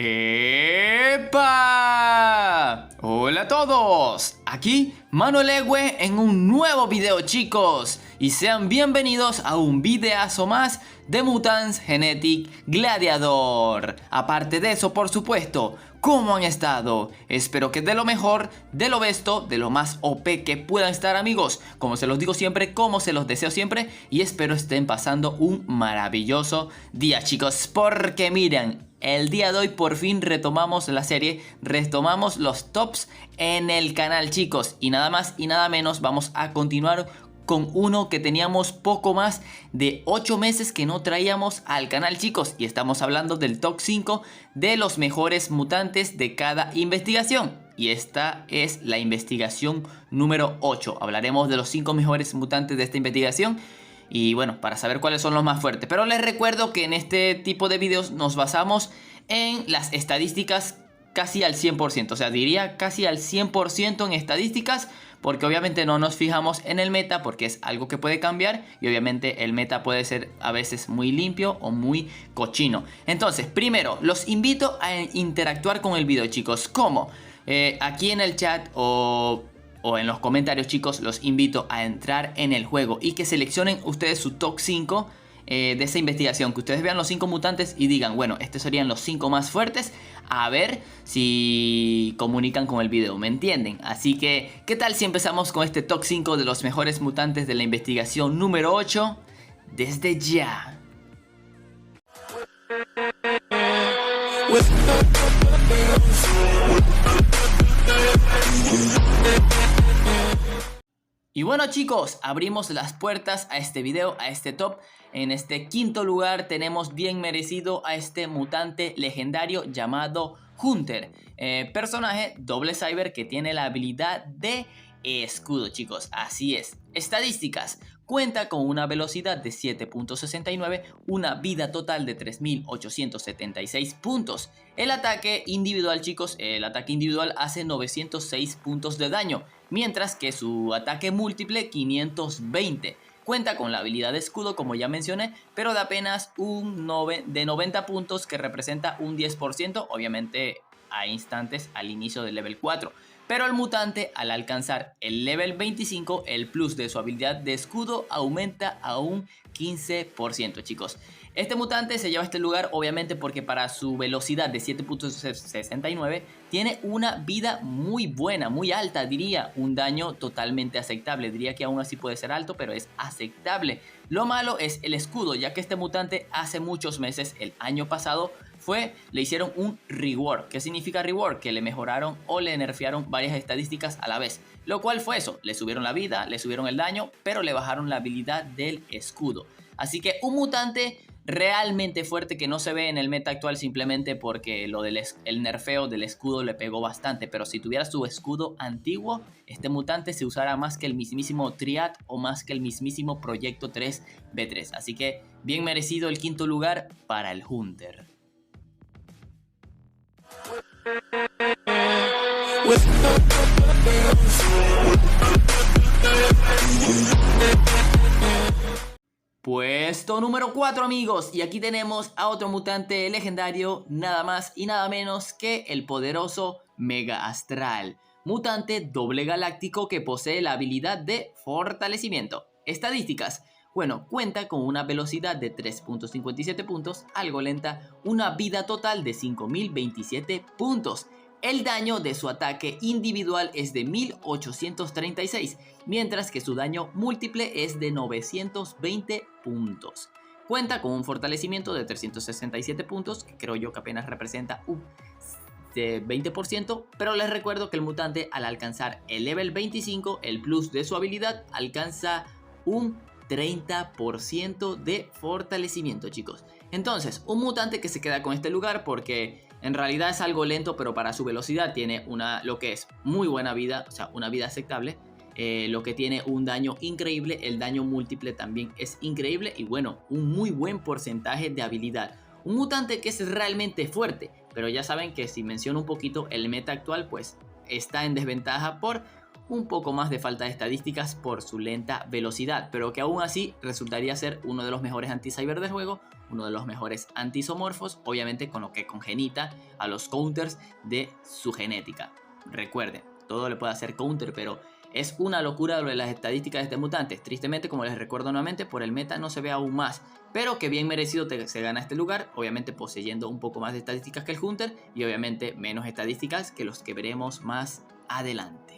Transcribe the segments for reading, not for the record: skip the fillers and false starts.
¡Epa! Hola a todos, aquí Manuel Ewe en un nuevo video, chicos, y sean bienvenidos a un videazo más de Mutants Genetic Gladiador. Aparte de eso, por supuesto, ¿cómo han estado? Espero que de lo mejor, de lo besto, de lo más OP que puedan estar, amigos. Como se los digo siempre, como se los deseo siempre, y espero estén pasando un maravilloso día, chicos, porque miren, el día de hoy por fin retomamos la serie, retomamos los tops en el canal, chicos, y nada más y nada menos vamos a continuar con uno que teníamos poco más de 8 meses que no traíamos al canal, chicos, y estamos hablando del top 5 de los mejores mutantes de cada investigación. Y esta es la investigación número 8. Hablaremos de los 5 mejores mutantes de esta investigación. Y bueno, para saber cuáles son los más fuertes. Pero les recuerdo que en este tipo de videos nos basamos en las estadísticas casi al 100%. O sea, diría casi al 100% en estadísticas. Porque obviamente no nos fijamos en el meta, porque es algo que puede cambiar. Y obviamente el meta puede ser a veces muy limpio o muy cochino. Entonces, primero, los invito a interactuar con el video, chicos. ¿Cómo? Aquí en el chat o en los comentarios, chicos, los invito a entrar en el juego y que seleccionen ustedes su top 5 de esa investigación. Que ustedes vean los 5 mutantes y digan, bueno, estos serían los 5 más fuertes. A ver si comunican con el video, ¿me entienden? Así que, ¿qué tal si empezamos con este top 5 de los mejores mutantes de la investigación número 8? Desde ya. Y bueno, chicos, abrimos las puertas a este video, a este top. En este quinto lugar tenemos bien merecido a este mutante legendario llamado Hunter. Personaje doble cyber que tiene la habilidad de escudo, chicos. Así es. Estadísticas. Cuenta con una velocidad de 7.69, una vida total de 3.876 puntos. El ataque individual, chicos, el ataque individual hace 906 puntos de daño, mientras que su ataque múltiple 520. Cuenta con la habilidad de escudo, como ya mencioné, pero de apenas de 90 puntos, que representa un 10%, obviamente a instantes al inicio del level 4. Pero el mutante, al alcanzar el level 25, el plus de su habilidad de escudo aumenta a un 15%, chicos. Este mutante se lleva este lugar obviamente porque para su velocidad de 7.69 tiene una vida muy buena, muy alta, diría. Un daño totalmente aceptable. Diría que aún así puede ser alto, pero es aceptable. Lo malo es el escudo, ya que este mutante hace muchos meses, el año pasado, le hicieron un rework. ¿Qué significa rework? Que le mejoraron o le nerfearon varias estadísticas a la vez. Lo cual fue eso, le subieron la vida, le subieron el daño, pero le bajaron la habilidad del escudo. Así que un mutante realmente fuerte que no se ve en el meta actual simplemente porque el nerfeo del escudo le pegó bastante. Pero si tuviera su escudo antiguo, este mutante se usara más que el mismísimo Triad o más que el mismísimo Proyecto 3B3. Así que bien merecido el quinto lugar para el Hunter. Puesto número 4, amigos, y aquí tenemos a otro mutante legendario, nada más y nada menos que el poderoso Mega Astral, mutante doble galáctico que posee la habilidad de fortalecimiento. Estadísticas. Bueno, cuenta con una velocidad de 3.57 puntos, algo lenta, una vida total de 5.027 puntos. El daño de su ataque individual es de 1836, mientras que su daño múltiple es de 920 puntos. Cuenta con un fortalecimiento de 367 puntos, que creo yo que apenas representa un 20%, pero les recuerdo que el mutante al alcanzar el level 25, el plus de su habilidad alcanza un 30% de fortalecimiento, chicos. Entonces, un mutante que se queda con este lugar porque en realidad es algo lento, pero para su velocidad tiene lo que es muy buena vida, o sea, una vida aceptable. Lo que tiene un daño increíble, el daño múltiple también es increíble y bueno, un muy buen porcentaje de habilidad. Un mutante que es realmente fuerte, pero ya saben que si menciono un poquito el meta actual, pues está en desventaja por un poco más de falta de estadísticas por su lenta velocidad, pero que aún así resultaría ser uno de los mejores anti-cyber del juego, uno de los mejores antisomorfos, obviamente con lo que congenita a los counters de su genética. Recuerden, todo le puede hacer counter, pero es una locura lo de las estadísticas de este mutante. Tristemente, como les recuerdo nuevamente, por el meta no se ve aún más, pero que bien merecido se gana este lugar, obviamente poseyendo un poco más de estadísticas que el Hunter y obviamente menos estadísticas que los que veremos más adelante.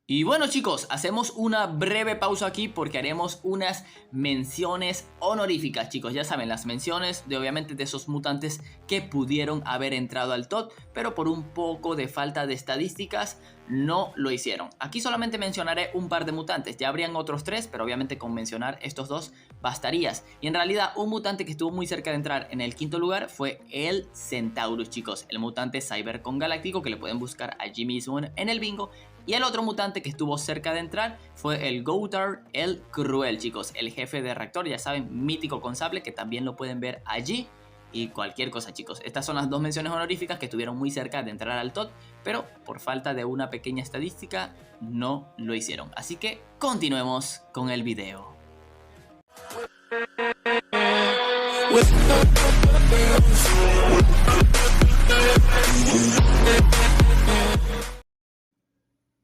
Y bueno chicos, hacemos una breve pausa aquí porque haremos unas menciones honoríficas, chicos. Ya saben, las menciones de obviamente de esos mutantes que pudieron haber entrado al top, pero por un poco de falta de estadísticas no lo hicieron. Aquí solamente mencionaré un par de mutantes, ya habrían otros 3, pero obviamente con mencionar estos 2 bastarías. Y en realidad un mutante que estuvo muy cerca de entrar en el quinto lugar fue el Centaurus, chicos. El mutante Cybercon Galáctico que le pueden buscar allí mismo en el bingo. Y el otro mutante que estuvo cerca de entrar fue el Gothard el Cruel, chicos. El jefe de reactor, ya saben, mítico con sable, que también lo pueden ver allí. Y cualquier cosa, chicos. Estas son las 2 menciones honoríficas que estuvieron muy cerca de entrar al top, pero por falta de una pequeña estadística no lo hicieron. Así que continuemos con el video.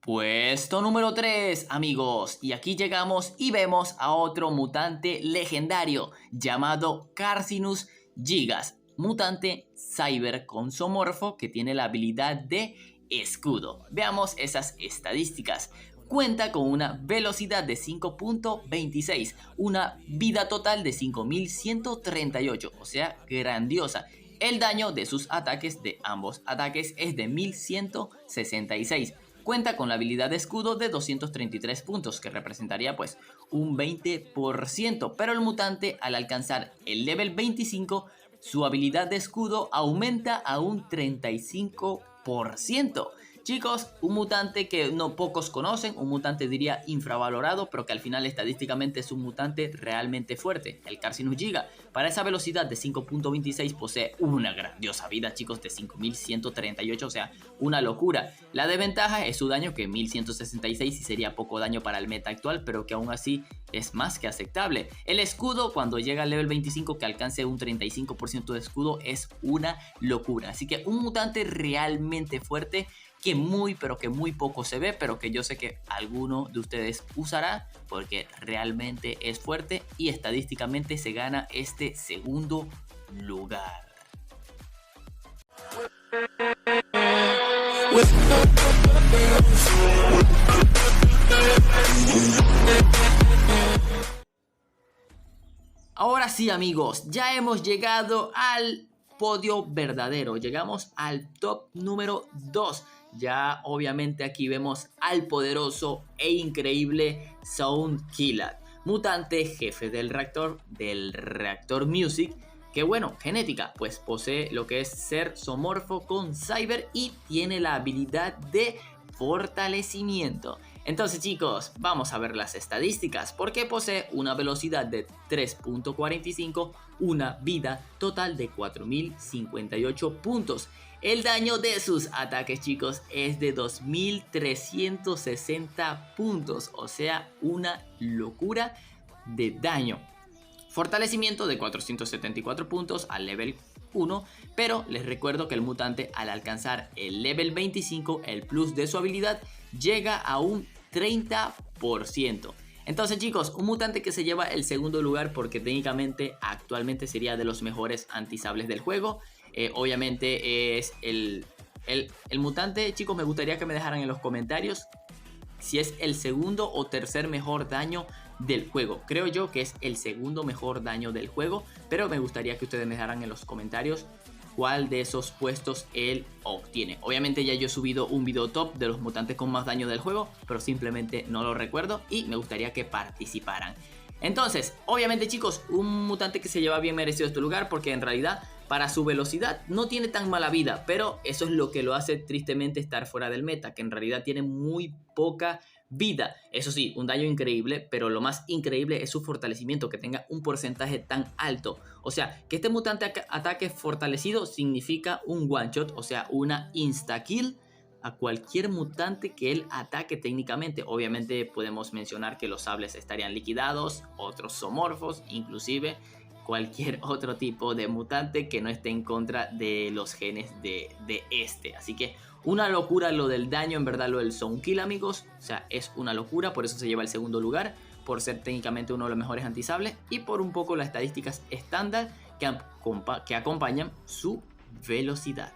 Puesto número 3, amigos, y aquí llegamos y vemos a otro mutante legendario llamado Carcinus Gigas, mutante cyber consomorfo que tiene la habilidad de escudo. Veamos esas estadísticas. Cuenta con una velocidad de 5.26, una vida total de 5138, o sea, grandiosa. El daño de sus ataques, de ambos ataques, es de 1166. Cuenta con la habilidad de escudo de 233 puntos, que representaría pues un 20%, pero el mutante al alcanzar el level 25, su habilidad de escudo aumenta a un 35%. Chicos, un mutante que no pocos conocen, un mutante diría infravalorado, pero que al final estadísticamente es un mutante realmente fuerte, el Carcinus Giga. Para esa velocidad de 5.26 posee una grandiosa vida, chicos, de 5138, o sea, una locura. La desventaja es su daño, que 1166 y sería poco daño para el meta actual, pero que aún así es más que aceptable. El escudo, cuando llega al level 25, que alcance un 35% de escudo, es una locura. Así que un mutante realmente fuerte, que muy pero que muy poco se ve, pero que yo sé que alguno de ustedes usará porque realmente es fuerte y estadísticamente se gana este segundo lugar. Ahora sí, amigos, ya hemos llegado al podio verdadero, llegamos al top número 2. Ya obviamente aquí vemos al poderoso e increíble Soundkiller, mutante jefe del reactor Music, que bueno, genética, pues posee lo que es ser zoomorfo con cyber y tiene la habilidad de fortalecimiento. Entonces chicos, vamos a ver las estadísticas, porque posee una velocidad de 3.45, una vida total de 4058 puntos. El daño de sus ataques, chicos, es de 2360 puntos, o sea, una locura de daño. Fortalecimiento de 474 puntos al level 1, pero les recuerdo que el mutante al alcanzar el level 25, el plus de su habilidad llega a un 30%. Entonces chicos, un mutante que se lleva el segundo lugar porque técnicamente actualmente sería de los mejores antisables del juego. Obviamente es el mutante, chicos, me gustaría que me dejaran en los comentarios si es el segundo o tercer mejor daño del juego. Creo yo que es el segundo mejor daño del juego, pero me gustaría que ustedes me dejaran en los comentarios cuál de esos puestos él obtiene. Obviamente ya yo he subido un video top de los mutantes con más daño del juego, pero simplemente no lo recuerdo y me gustaría que participaran. Entonces, obviamente chicos, un mutante que se lleva bien merecido este lugar porque en realidad para su velocidad no tiene tan mala vida, pero eso es lo que lo hace tristemente estar fuera del meta, que en realidad tiene muy poca vida. Eso sí, un daño increíble, pero lo más increíble es su fortalecimiento, que tenga un porcentaje tan alto. O sea, que este mutante ataque fortalecido significa un one shot, o sea, una insta kill a cualquier mutante que él ataque técnicamente. Obviamente podemos mencionar que los sables estarían liquidados, otros zoomorfos, inclusive cualquier otro tipo de mutante que no esté en contra de los genes de este. Así que una locura lo del daño, en verdad, lo del Zone Kill, amigos. O sea, es una locura, por eso se lleva el segundo lugar, por ser técnicamente uno de los mejores antisables y por un poco las estadísticas estándar que acompañan su velocidad.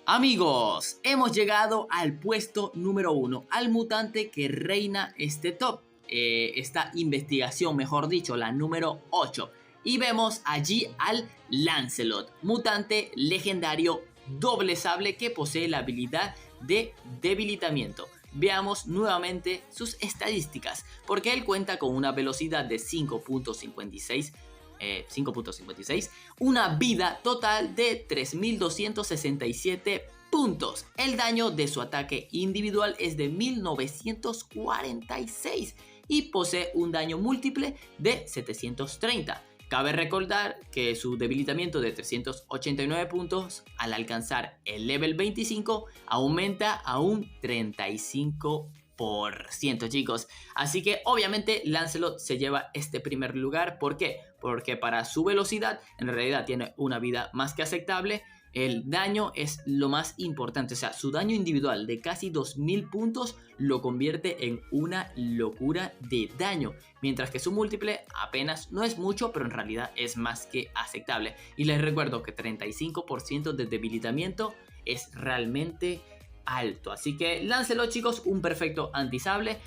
Amigos, hemos llegado al puesto número 1, al mutante que reina este top, esta investigación, mejor dicho, la número 8. Y vemos allí al Lancelot, mutante legendario doble sable que posee la habilidad de debilitamiento. Veamos nuevamente sus estadísticas, porque él cuenta con una velocidad de 5.56, una vida total de 3267 puntos. El daño de su ataque individual es de 1946 y posee un daño múltiple de 730. Cabe recordar que su debilitamiento de 389 puntos al alcanzar el level 25 aumenta a un 35%, chicos. Así que obviamente Lancelot se lleva este primer lugar. ¿Por qué? Porque para su velocidad en realidad tiene una vida más que aceptable. El daño es lo más importante, o sea, su daño individual de casi 2000 puntos lo convierte en una locura de daño, mientras que su múltiple apenas no es mucho, pero en realidad es más que aceptable. Y les recuerdo que 35% de debilitamiento es realmente alto, así que Lancelot, chicos, un perfecto antisable.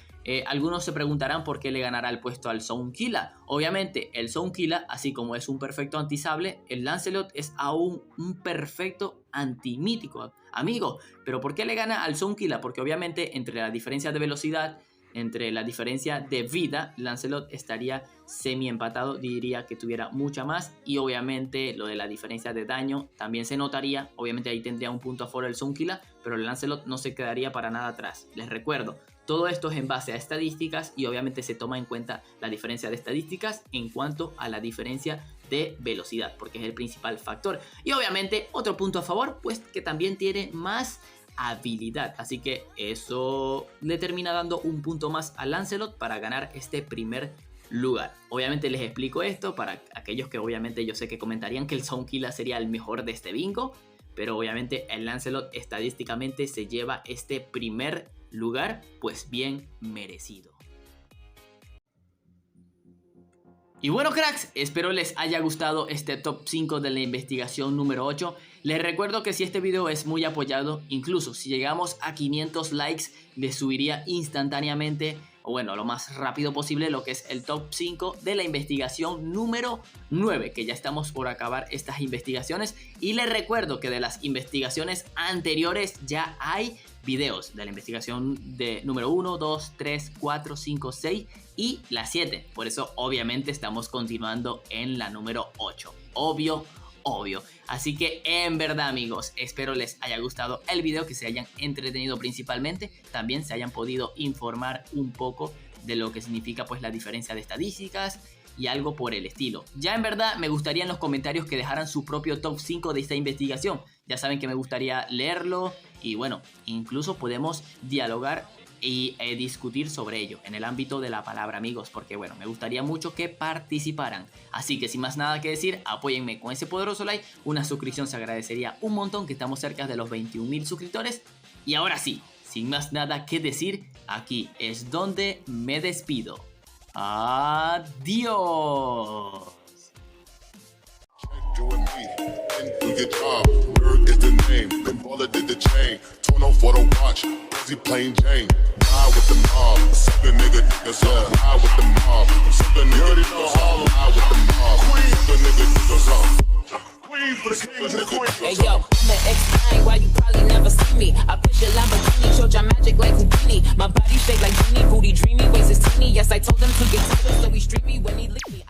Algunos se preguntarán por qué le ganará el puesto al Zone Killer. Obviamente el Zone Killer, así como es un perfecto antisable, el Lancelot es aún un perfecto antimítico, amigo. Pero ¿por qué le gana al Zone Killer? Porque obviamente entre la diferencia de velocidad, entre la diferencia de vida, Lancelot estaría semi empatado, diría que tuviera mucha más. Y obviamente lo de la diferencia de daño también se notaría. Obviamente ahí tendría un punto a favor el Zone Killer, pero el Lancelot no se quedaría para nada atrás. Les recuerdo, todo esto es en base a estadísticas y obviamente se toma en cuenta la diferencia de estadísticas en cuanto a la diferencia de velocidad, porque es el principal factor. Y obviamente otro punto a favor, pues que también tiene más habilidad, así que eso le termina dando un punto más a Lancelot para ganar este primer lugar. Obviamente les explico esto para aquellos que obviamente yo sé que comentarían que el Zone Killer sería el mejor de este bingo, pero obviamente el Lancelot estadísticamente se lleva este primer lugar, pues bien merecido. Y bueno, cracks, espero les haya gustado este top 5 de la investigación número 8. Les recuerdo que si este video es muy apoyado, incluso si llegamos a 500 likes, les subiría instantáneamente, o bueno, lo más rápido posible, lo que es el top 5 de la investigación número 9, que ya estamos por acabar estas investigaciones. Y les recuerdo que de las investigaciones anteriores ya hay videos de la investigación de número 1, 2, 3, 4, 5, 6 y la 7. Por eso obviamente estamos continuando en la número 8. Obvio. Así que en verdad, amigos, espero les haya gustado el video, que se hayan entretenido principalmente, también se hayan podido informar un poco de lo que significa pues la diferencia de estadísticas y algo por el estilo. Ya en verdad me gustaría en los comentarios que dejaran su propio top 5 de esta investigación. Ya saben que me gustaría leerlo y bueno, incluso podemos dialogar y discutir sobre ello en el ámbito de la palabra, amigos, porque bueno, me gustaría mucho que participaran. Así que sin más nada que decir, apóyenme con ese poderoso like, una suscripción se agradecería un montón, que estamos cerca de los 21.000 suscriptores. Y ahora sí, sin más nada que decir, aquí es donde me despido. Adiós. He plain Jane, ride with the mob, suck a nigga, ride with the mob, suck a nigga, ride with the mob, suck a nigga, queen for the kings and the queens. Hey yo, I'm an ex-9, why you probably never see me. I push a Lamborghini, showed your magic like Houdini. My body shake like Genie, booty dreamy, waist is teeny. Yes, I told him to get to it, so he streamy when he leave me.